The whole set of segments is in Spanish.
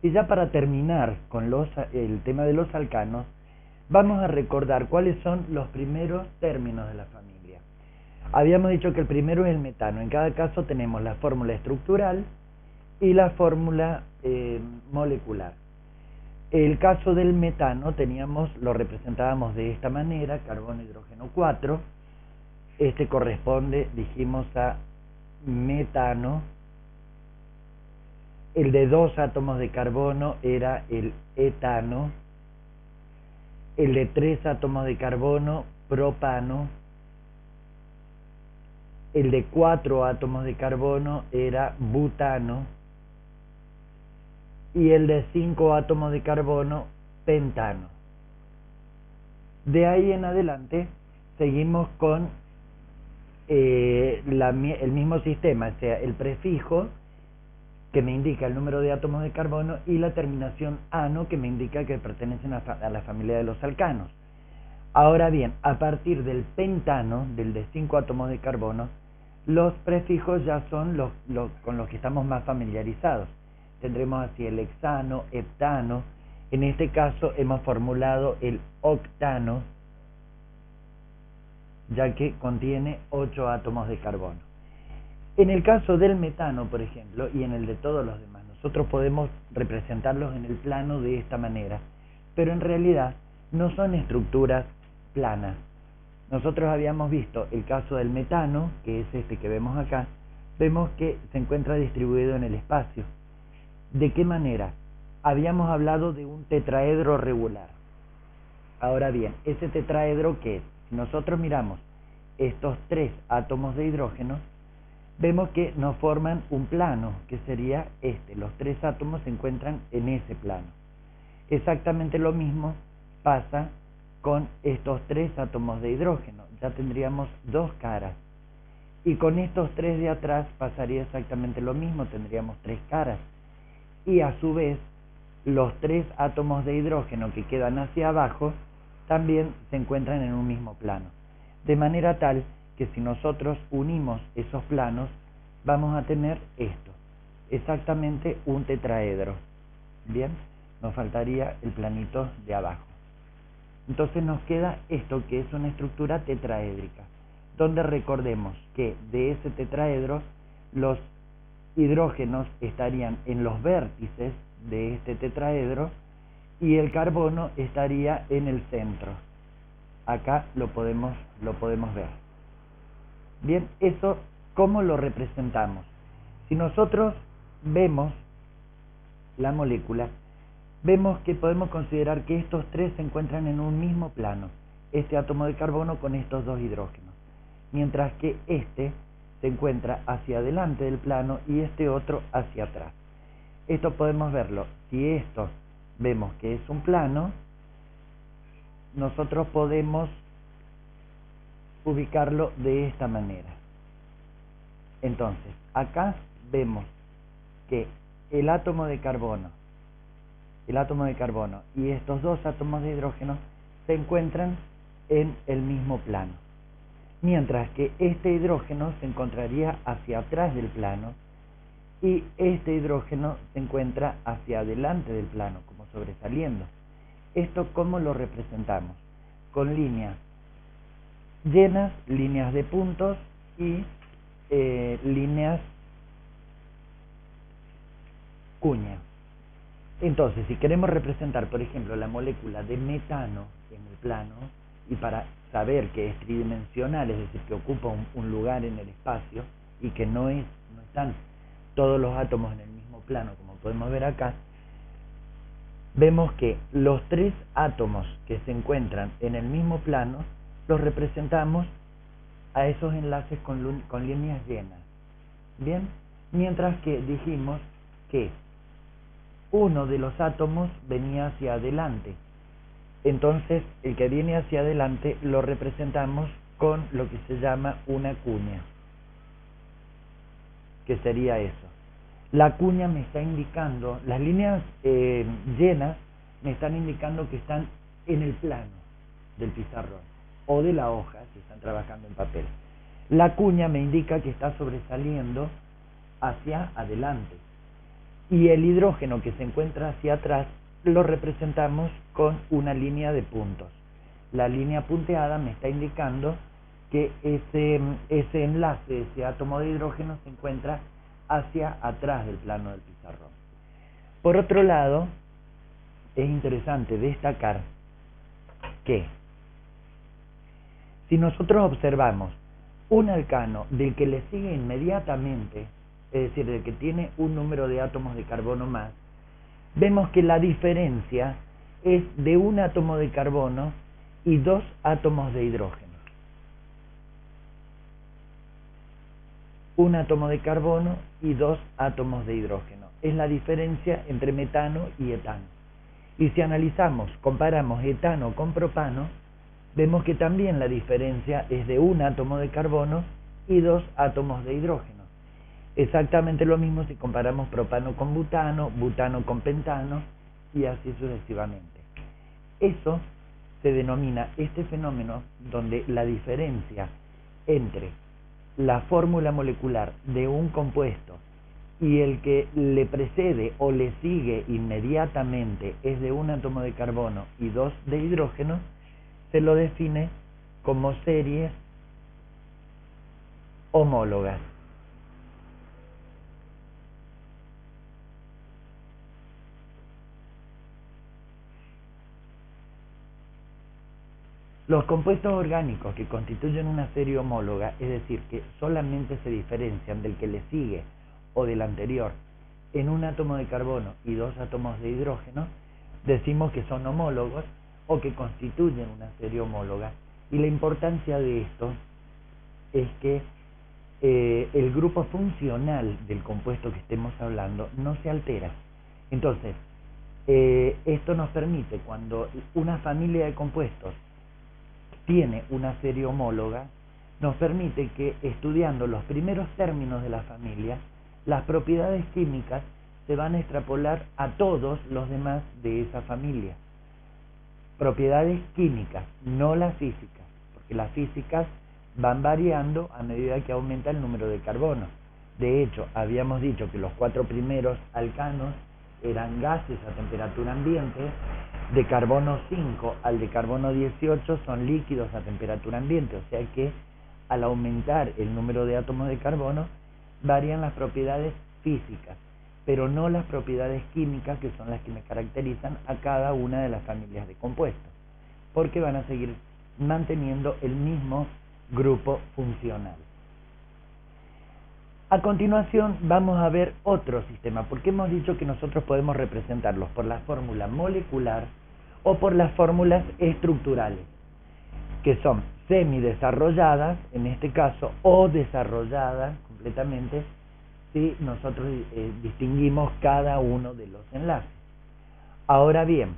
Y ya para terminar con el tema de los alcanos, vamos a recordar cuáles son los primeros términos de la familia. Habíamos dicho que el primero es el metano. En cada caso tenemos la fórmula estructural y la fórmula molecular. El caso del metano lo representábamos de esta manera: carbono, hidrógeno 4. Este corresponde, dijimos, a metano. El de 2 átomos de carbono era el etano. El de 3 átomos de carbono, propano. El de 4 átomos de carbono era butano. Y el de 5 átomos de carbono, pentano. De ahí en adelante seguimos con el mismo sistema, o sea, el prefijo que me indica el número de átomos de carbono y la terminación ano, que me indica que pertenecen a la familia de los alcanos. Ahora bien, a partir del pentano, del de 5 átomos de carbono, los prefijos ya son con los que estamos más familiarizados. Tendremos así el hexano, heptano. En este caso hemos formulado el octano, ya que contiene 8 átomos de carbono. En el caso del metano, por ejemplo, y en el de todos los demás, nosotros podemos representarlos en el plano de esta manera, pero en realidad no son estructuras planas. Nosotros habíamos visto el caso del metano, que es este que vemos acá. Vemos que se encuentra distribuido en el espacio. ¿De qué manera? Habíamos hablado de un tetraedro regular. Ahora bien, ese tetraedro, ¿qué es? Si nosotros miramos estos 3 átomos de hidrógeno, vemos que nos forman un plano, que sería este. Los 3 átomos se encuentran en ese plano. Exactamente lo mismo pasa con estos 3 átomos de hidrógeno. Ya tendríamos 2 caras. Y con estos 3 de atrás pasaría exactamente lo mismo, tendríamos 3 caras. Y a su vez, los 3 átomos de hidrógeno que quedan hacia abajo también se encuentran en un mismo plano. De manera tal que si nosotros unimos esos planos, vamos a tener esto, exactamente un tetraedro. Bien, nos faltaría el planito de abajo. Entonces nos queda esto, que es una estructura tetraédrica, donde recordemos que de ese tetraedro los hidrógenos estarían en los vértices de este tetraedro y el carbono estaría en el centro. Acá lo podemos ver. Bien, eso, ¿cómo lo representamos? Si nosotros vemos la molécula, vemos que podemos considerar que estos 3 se encuentran en un mismo plano. Este átomo de carbono con estos 2 hidrógenos. Mientras que este se encuentra hacia adelante del plano y este otro hacia atrás. Esto podemos verlo. Si esto vemos que es un plano, nosotros podemos ubicarlo de esta manera. Entonces, acá vemos que el átomo de carbono y estos 2 átomos de hidrógeno se encuentran en el mismo plano. Mientras que este hidrógeno se encontraría hacia atrás del plano y este hidrógeno se encuentra hacia adelante del plano, como sobresaliendo. ¿Esto cómo lo representamos? Con líneas llenas, líneas de puntos y líneas cuña. Entonces, si queremos representar, por ejemplo, la molécula de metano en el plano, y para saber que es tridimensional, es decir, que ocupa un lugar en el espacio y que no están todos los átomos en el mismo plano, como podemos ver acá, vemos que los 3 átomos que se encuentran en el mismo plano los representamos a esos enlaces con líneas llenas. Bien, mientras que dijimos que uno de los átomos venía hacia adelante. Entonces, el que viene hacia adelante lo representamos con lo que se llama una cuña, que sería eso. La cuña me está indicando, las líneas llenas me están indicando que están en el plano del pizarrón o de la hoja, si están trabajando en papel. La cuña me indica que está sobresaliendo hacia adelante. y el hidrógeno que se encuentra hacia atrás lo representamos con una línea de puntos. La línea punteada me está indicando que ese enlace, ese átomo de hidrógeno se encuentra hacia atrás del plano del pizarrón. Por otro lado, es interesante destacar que si nosotros observamos un alcano del que le sigue inmediatamente, es decir, del que tiene un número de átomos de carbono más, vemos que la diferencia es de un átomo de carbono y 2 átomos de hidrógeno. Un átomo de carbono y 2 átomos de hidrógeno. Es la diferencia entre metano y etano. Y si analizamos, comparamos etano con propano, vemos que también la diferencia es de un átomo de carbono y 2 átomos de hidrógeno. Exactamente lo mismo si comparamos propano con butano, butano con pentano y así sucesivamente. Eso se denomina este fenómeno donde la diferencia entre la fórmula molecular de un compuesto y el que le precede o le sigue inmediatamente es de un átomo de carbono y 2 de hidrógeno, se lo define como series homólogas. Los compuestos orgánicos que constituyen una serie homóloga, es decir, que solamente se diferencian del que le sigue o del anterior en un átomo de carbono y 2 átomos de hidrógeno, decimos que son homólogos o que constituyen una serie homóloga. Y la importancia de esto es que el grupo funcional del compuesto que estemos hablando no se altera. Entonces, esto nos permite, cuando una familia de compuestos tiene una serie homóloga, nos permite que, estudiando los primeros términos de la familia, las propiedades químicas se van a extrapolar a todos los demás de esa familia. Propiedades químicas, no las físicas, porque las físicas van variando a medida que aumenta el número de carbono. De hecho, habíamos dicho que los 4 primeros alcanos eran gases a temperatura ambiente, de carbono 5 al de carbono 18 son líquidos a temperatura ambiente, o sea que al aumentar el número de átomos de carbono varían las propiedades físicas, pero no las propiedades químicas, que son las que me caracterizan a cada una de las familias de compuestos, porque van a seguir manteniendo el mismo grupo funcional. A continuación vamos a ver otro sistema, porque hemos dicho que nosotros podemos representarlos por la fórmula molecular o por las fórmulas estructurales, que son semidesarrolladas, en este caso, o desarrolladas completamente, si nosotros distinguimos cada uno de los enlaces. Ahora bien,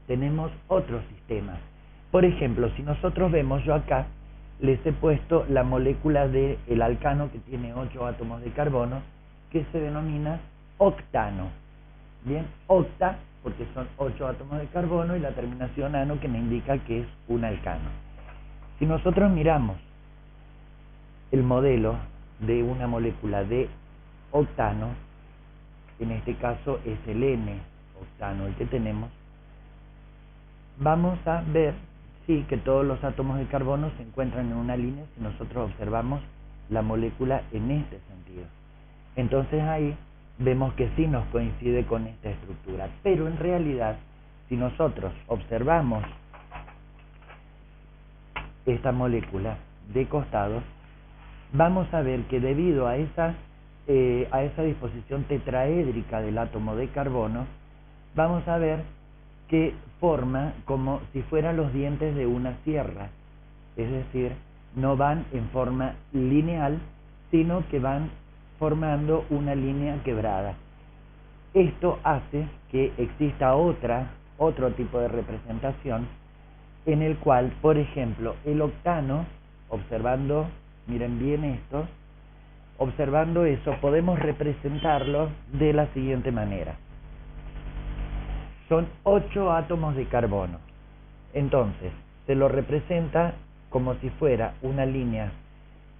tenemos otros sistemas. Por ejemplo, si nosotros vemos, yo acá les he puesto la molécula del alcano que tiene 8 átomos de carbono, que se denomina octano. Bien, octa porque son 8 átomos de carbono y la terminación ano, que me indica que es un alcano. Si nosotros miramos el modelo de una molécula de octano, en este caso es el N-octano el que tenemos, vamos a ver que todos los átomos de carbono se encuentran en una línea si nosotros observamos la molécula en este sentido. Entonces ahí vemos que sí nos coincide con esta estructura, pero en realidad, si nosotros observamos esta molécula de costados, vamos a ver que debido a esa disposición tetraédrica del átomo de carbono, vamos a ver que forma como si fueran los dientes de una sierra, es decir, no van en forma lineal, sino que van formando una línea quebrada. Esto hace que exista otro tipo de representación, en el cual, por ejemplo, el octano, observando, miren bien esto, observando eso, podemos representarlo de la siguiente manera. Son 8 átomos de carbono. Entonces, se lo representa como si fuera una línea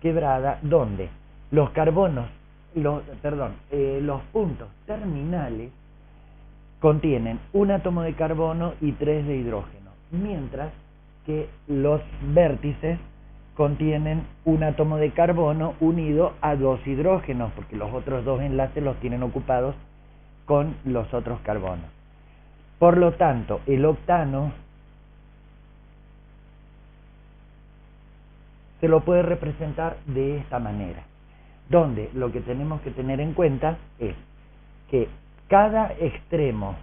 quebrada donde los carbonos los puntos terminales contienen un átomo de carbono y 3 de hidrógeno, mientras que los vértices contienen un átomo de carbono unido a 2 hidrógenos, porque los otros 2 enlaces los tienen ocupados con los otros carbonos. Por lo tanto, el octano se lo puede representar de esta manera, donde lo que tenemos que tener en cuenta es que cada extremo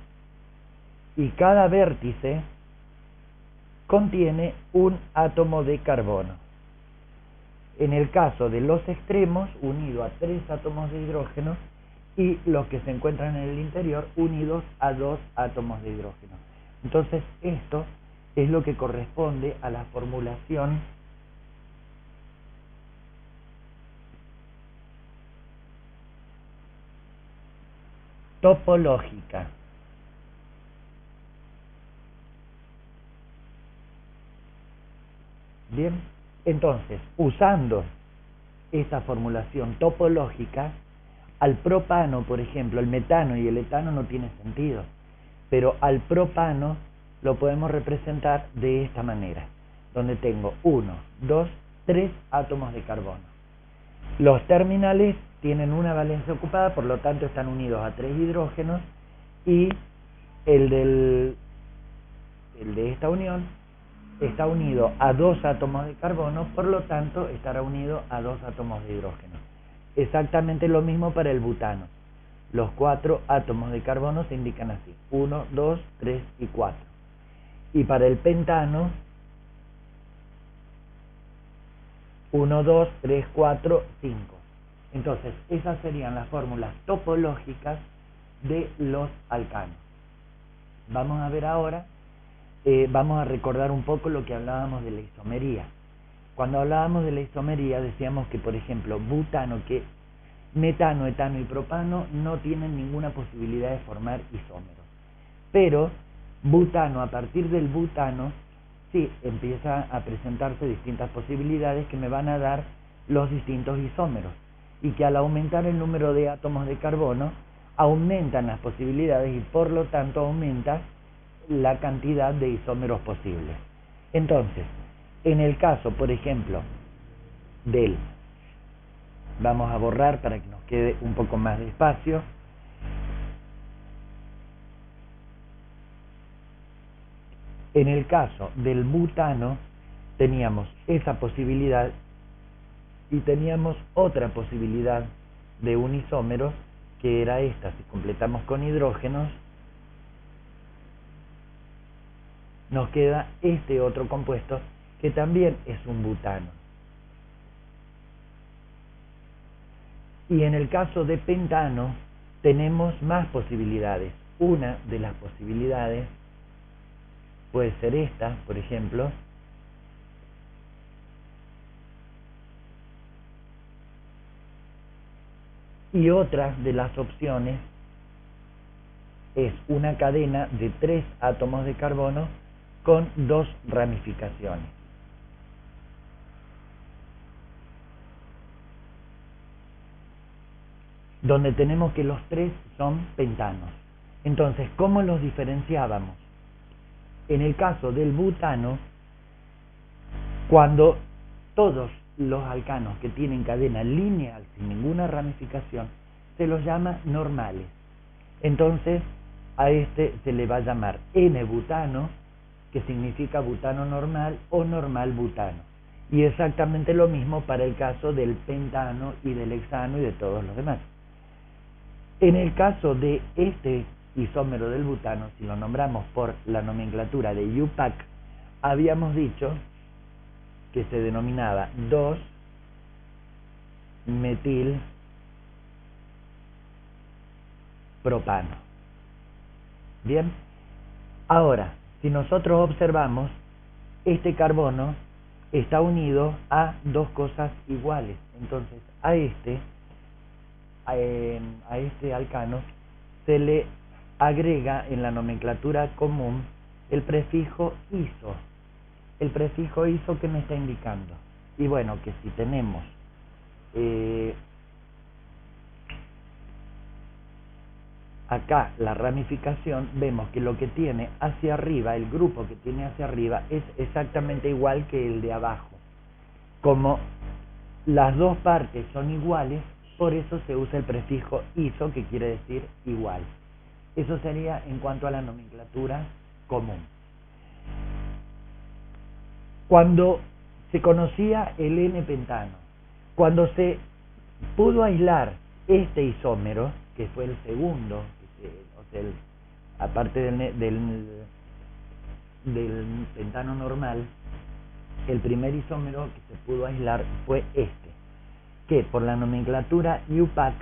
y cada vértice contiene un átomo de carbono. En el caso de los extremos, unido a 3 átomos de hidrógeno, y los que se encuentran en el interior, unidos a 2 átomos de hidrógeno. Entonces, esto es lo que corresponde a la formulación topológica. Bien, entonces, usando esta formulación topológica, al propano, por ejemplo, el metano y el etano no tiene sentido, pero al propano lo podemos representar de esta manera, donde tengo 1, 2, 3 átomos de carbono. Los terminales tienen una valencia ocupada, por lo tanto están unidos a 3 hidrógenos, y el de esta unión está unido a 2 átomos de carbono, por lo tanto estará unido a 2 átomos de hidrógeno. Exactamente lo mismo para el butano. Los 4 átomos de carbono se indican así: 1, 2, 3 y 4. Y para el pentano, 1, 2, 3, 4, 5. Entonces, esas serían las fórmulas topológicas de los alcanos. Vamos a ver ahora, vamos a recordar un poco lo que hablábamos de la isomería. Cuando hablábamos de la isomería decíamos que, por ejemplo, butano, que metano, etano y propano no tienen ninguna posibilidad de formar isómeros. Pero butano, a partir del butano, sí empieza a presentarse distintas posibilidades que me van a dar los distintos isómeros, y que al aumentar el número de átomos de carbono, aumentan las posibilidades y por lo tanto aumenta la cantidad de isómeros posibles. Entonces, en el caso, por ejemplo, vamos a borrar para que nos quede un poco más de espacio. En el caso del butano teníamos esa posibilidad y teníamos otra posibilidad de un isómero, que era esta. Si completamos con hidrógenos, nos queda este otro compuesto que también es un butano. Y en el caso de pentano tenemos más posibilidades. Una de las posibilidades puede ser esta, por ejemplo, y otra de las opciones es una cadena de 3 átomos de carbono con 2 ramificaciones. Donde tenemos que los 3 son pentanos. Entonces, ¿cómo los diferenciábamos? En el caso del butano, cuando todos los alcanos que tienen cadena lineal sin ninguna ramificación, se los llama normales. Entonces, a este se le va a llamar N-butano, que significa butano normal, o normal butano. Y exactamente lo mismo para el caso del pentano y del hexano y de todos los demás. En el caso de este isómero del butano, si lo nombramos por la nomenclatura de IUPAC, habíamos dicho que se denominaba 2-metil-propano. Bien, ahora, si nosotros observamos, este carbono está unido a 2 cosas iguales. Entonces, a este alcano se le agrega en la nomenclatura común el prefijo iso. El prefijo iso, ¿qué me está indicando? Y bueno, que si tenemos acá la ramificación, vemos que lo que tiene hacia arriba, el grupo que tiene hacia arriba, es exactamente igual que el de abajo. Como las dos partes son iguales, por eso se usa el prefijo iso, que quiere decir igual. Eso sería en cuanto a la nomenclatura común. Cuando se conocía el N-pentano, cuando se pudo aislar este isómero, que fue el segundo, o sea, aparte del pentano normal, el primer isómero que se pudo aislar fue este, que por la nomenclatura IUPAC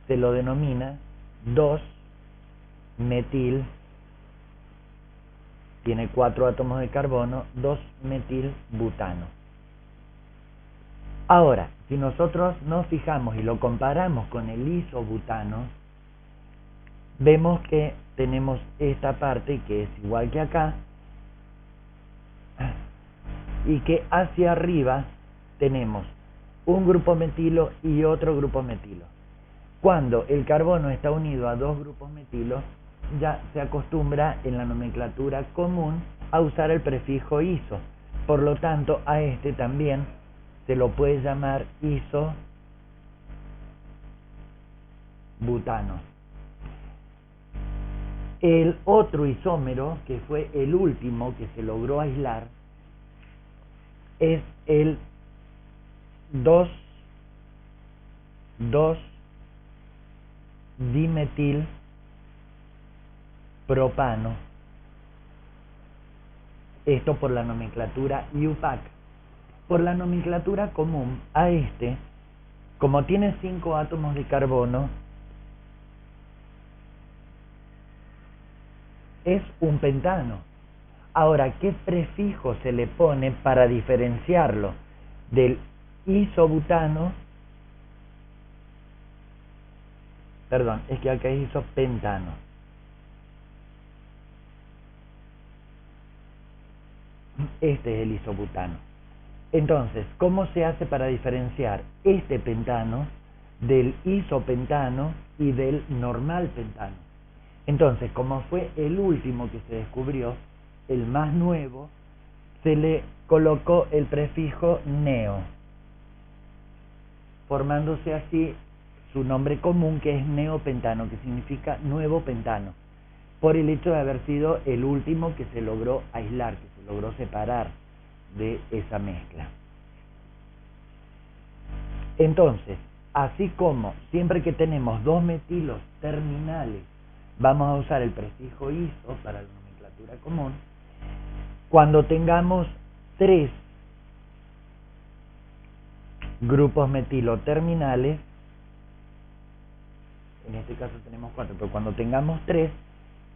se lo denomina 2-metil, tiene 4 átomos de carbono, 2-metilbutano. Ahora, si nosotros nos fijamos y lo comparamos con el isobutano, vemos que tenemos esta parte que es igual que acá, y que hacia arriba tenemos un grupo metilo y otro grupo metilo. Cuando el carbono está unido a dos grupos metilos, ya se acostumbra en la nomenclatura común a usar el prefijo iso. Por lo tanto, a este también se lo puede llamar isobutano. El otro isómero, que fue el último que se logró aislar, es el 2,2-dimetilpropano. Esto por la nomenclatura IUPAC. Por la nomenclatura común, a este, como tiene 5 átomos de carbono, es un pentano. Ahora, ¿qué prefijo se le pone para diferenciarlo del isobutano? Perdón, es que acá es isopentano. Este es el isobutano. Entonces, ¿cómo se hace para diferenciar este pentano del isopentano y del normal pentano? Entonces, como fue el último que se descubrió, el más nuevo, se le colocó el prefijo neo, formándose así su nombre común, que es neopentano, que significa nuevo pentano, por el hecho de haber sido el último que se logró aislar, que se logró separar de esa mezcla. Entonces, así como siempre que tenemos dos metilos terminales vamos a usar el prefijo iso para la nomenclatura común, cuando tengamos 3 grupos metilo terminales, en este caso tenemos 4, pero cuando tengamos 3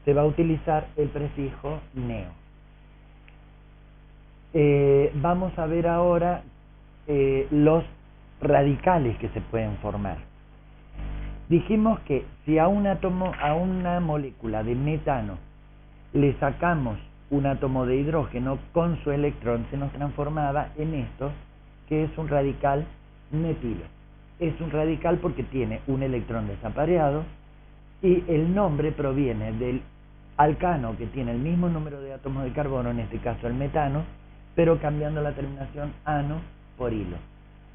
se va a utilizar el prefijo neo. Vamos a ver ahora los radicales que se pueden formar. Dijimos que si a un átomo, a una molécula de metano, le sacamos un átomo de hidrógeno con su electrón, se nos transformaba en esto, que es un radical metilo. Es un radical porque tiene un electrón desapareado y el nombre proviene del alcano, que tiene el mismo número de átomos de carbono, en este caso el metano, pero cambiando la terminación ano por hilo.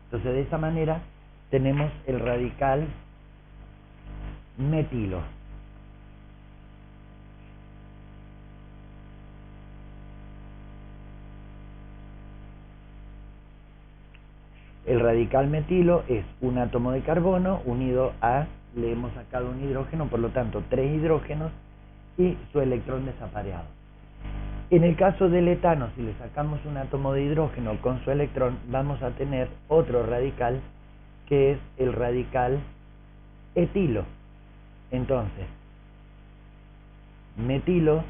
Entonces, de esa manera tenemos el radical metilo. El radical metilo es un átomo de carbono unido a, le hemos sacado un hidrógeno, por lo tanto 3 hidrógenos y su electrón desapareado. En el caso del etano, si le sacamos un átomo de hidrógeno con su electrón, vamos a tener otro radical, que es el radical etilo. Entonces, metilo,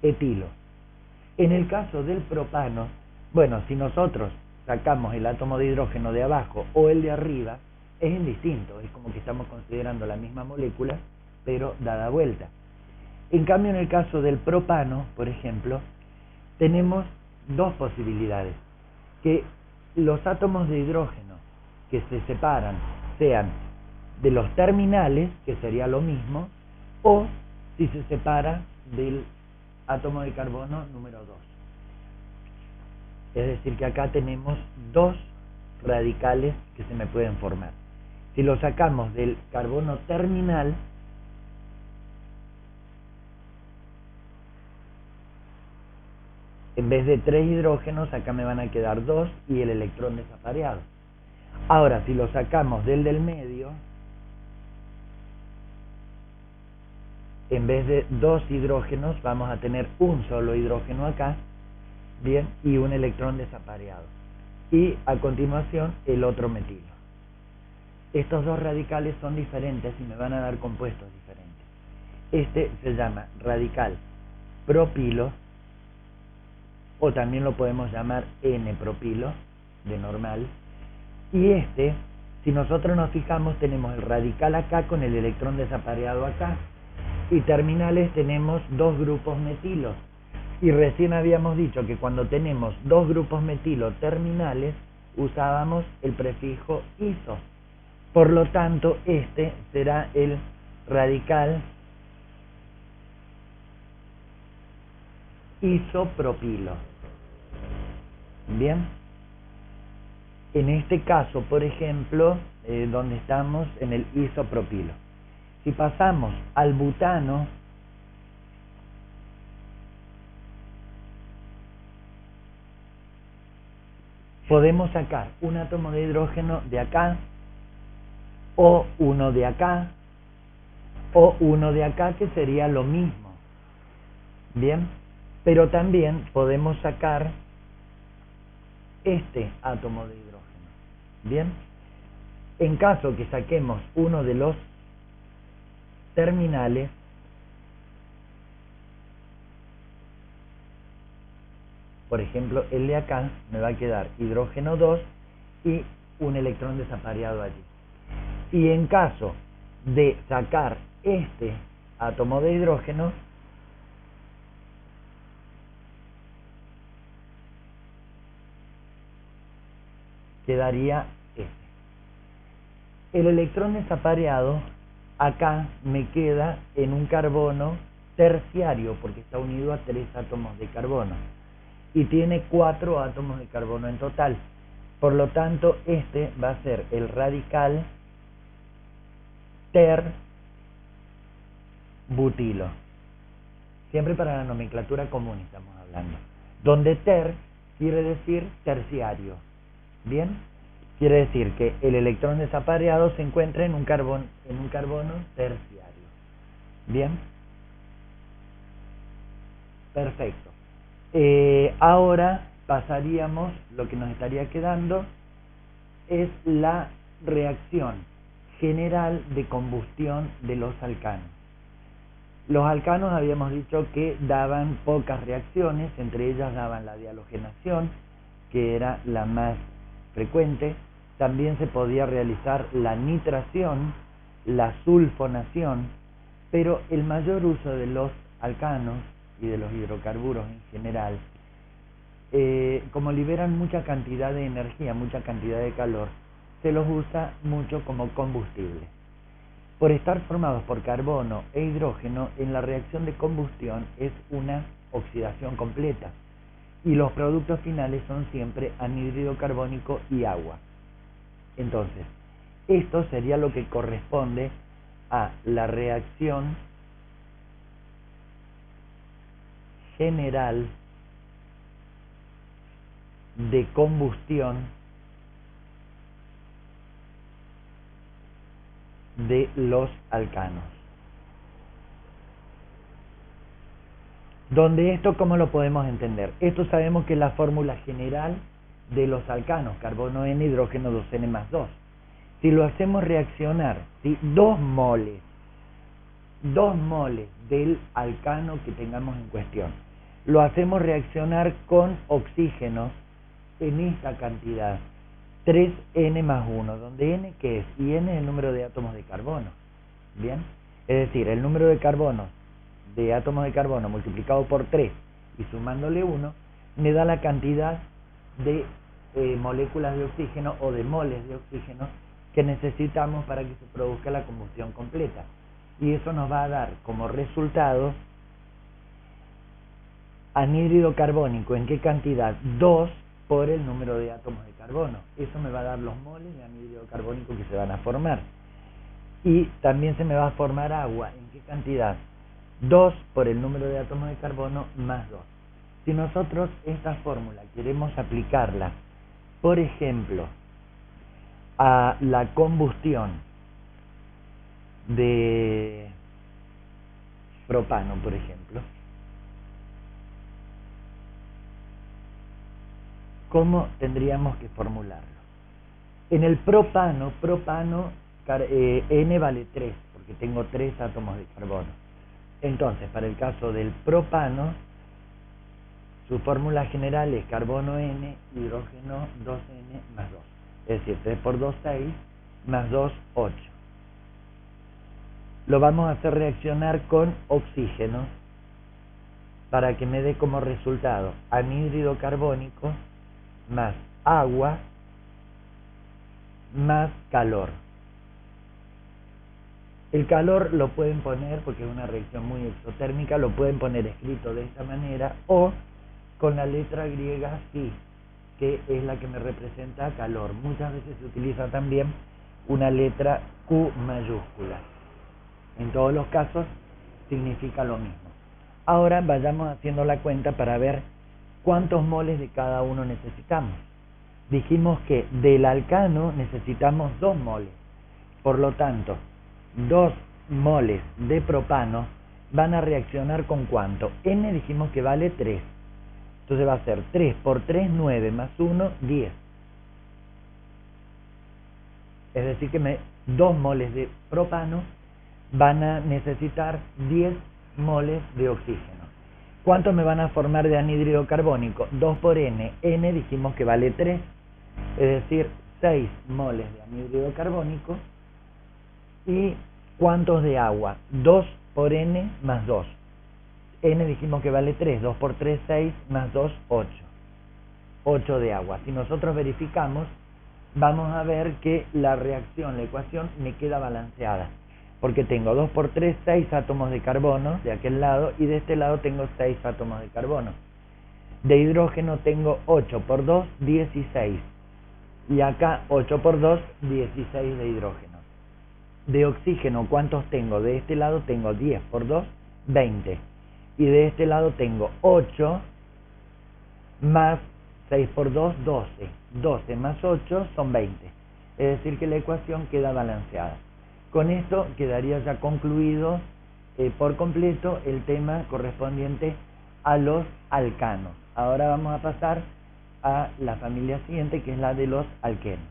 etilo. En el caso del propano, bueno, si nosotros sacamos el átomo de hidrógeno de abajo o el de arriba, es indistinto, es como que estamos considerando la misma molécula, pero dada vuelta. En cambio, en el caso del propano, por ejemplo, tenemos dos posibilidades: que los átomos de hidrógeno que se separan sean de los terminales, que sería lo mismo, o si se separa del átomo de carbono número 2. Es decir, que acá tenemos dos radicales que se me pueden formar. Si lo sacamos del carbono terminal, en vez de 3 hidrógenos, acá me van a quedar 2 y el electrón desapareado. Ahora, si lo sacamos del medio, en vez de 2 hidrógenos, vamos a tener un solo hidrógeno acá, bien, y un electrón desapareado. Y a continuación, el otro metilo. Estos dos radicales son diferentes y me van a dar compuestos diferentes. Este se llama radical propilo, o también lo podemos llamar N-propilo, de normal. Y este, si nosotros nos fijamos, tenemos el radical acá con el electrón desapareado acá. Y terminales tenemos dos grupos metilos. Y recién habíamos dicho que cuando tenemos dos grupos metilo terminales, usábamos el prefijo iso. Por lo tanto, este será el radical isopropilo. Bien. En este caso, por ejemplo, donde estamos en el isopropilo. Si pasamos al butano, podemos sacar un átomo de hidrógeno de acá, o uno de acá, o uno de acá, que sería lo mismo. Bien, pero también podemos sacar este átomo de hidrógeno. Bien, en caso que saquemos uno de los terminales, por ejemplo el de acá, me va a quedar hidrógeno 2 y un electrón desapareado allí. Y en caso de sacar este átomo de hidrógeno, quedaría este. El electrón desapareado acá me queda en un carbono terciario, porque está unido a 3 átomos de carbono y tiene 4 átomos de carbono en total. Por lo tanto, este va a ser el radical ter-butilo. Siempre para la nomenclatura común estamos hablando. Donde ter quiere decir terciario. Bien, quiere decir que el electrón desapareado se encuentra en un carbono terciario. Bien, perfecto. Ahora pasaríamos, lo que nos estaría quedando es la reacción general de combustión de los alcanos. Los alcanos habíamos dicho que daban pocas reacciones, entre ellas daban la dihalogenación, que era la más frecuente. También se podía realizar la nitración, la sulfonación, pero el mayor uso de los alcanos y de los hidrocarburos en general, como liberan mucha cantidad de energía, mucha cantidad de calor, se los usa mucho como combustible. Por estar formados por carbono e hidrógeno, en la reacción de combustión es una oxidación completa y los productos finales son siempre anhídrido carbónico y agua. Entonces, esto sería lo que corresponde a la reacción general de combustión de los alcanos. Donde esto, ¿cómo lo podemos entender? Esto sabemos que es la fórmula general de los alcanos, carbono N, hidrógeno 2N más 2. Si lo hacemos reaccionar, ¿sí? 2 moles del alcano que tengamos en cuestión, lo hacemos reaccionar con oxígeno en esta cantidad, 3N más 1, donde N, ¿qué es? Y N es el número de átomos de carbono. Bien, es decir, el número de carbonos, de átomos de carbono multiplicado por 3 y sumándole 1, me da la cantidad de moléculas de oxígeno o de moles de oxígeno que necesitamos para que se produzca la combustión completa. Y eso nos va a dar como resultado anhídrido carbónico. ¿En qué cantidad? 2 por el número de átomos de carbono. Eso me va a dar los moles de anhídrido carbónico que se van a formar. Y también se me va a formar agua. ¿En qué cantidad? 2 por el número de átomos de carbono más 2. Si nosotros esta fórmula queremos aplicarla, por ejemplo, a la combustión de propano, por ejemplo, ¿cómo tendríamos que formularlo? En el propano, N vale 3, porque tengo 3 átomos de carbono. Entonces, para el caso del propano, su fórmula general es carbono N, hidrógeno 2N más 2. Es decir, 3 por 2, 6, más 2, 8. Lo vamos a hacer reaccionar con oxígeno para que me dé como resultado anhídrido carbónico más agua más calor. El calor lo pueden poner, porque es una reacción muy exotérmica, lo pueden poner escrito de esta manera o con la letra griega phi, que es la que me representa calor. Muchas veces se utiliza también una letra Q mayúscula. En todos los casos significa lo mismo. Ahora vayamos haciendo la cuenta para ver cuántos moles de cada uno necesitamos. Dijimos que del alcano necesitamos 2 moles. Por lo tanto, 2 moles de propano van a reaccionar con ¿cuánto? N dijimos que vale 3. Entonces va a ser 3 por 3, 9, más 1, 10. Es decir que 2 moles de propano van a necesitar 10 moles de oxígeno. ¿Cuánto me van a formar de anhídrido carbónico? 2 por N. N dijimos que vale 3. Es decir, 6 moles de anhídrido carbónico. ¿Y cuántos de agua? 2 por N más 2. N dijimos que vale 3. 2 por 3, 6, más 2, 8. 8 de agua. Si nosotros verificamos, vamos a ver que la reacción, la ecuación, me queda balanceada. Porque tengo 2 por 3, 6 átomos de carbono de aquel lado y de este lado tengo 6 átomos de carbono. De hidrógeno tengo 8 por 2, 16. Y acá 8 por 2, 16 de hidrógeno. De oxígeno, ¿cuántos tengo? De este lado tengo 10 por 2, 20. Y de este lado tengo 8 más 6 por 2, 12. 12 más 8 son 20. Es decir que la ecuación queda balanceada. Con esto quedaría ya concluido por completo el tema correspondiente a los alcanos. Ahora vamos a pasar a la familia siguiente, que es la de los alquenos.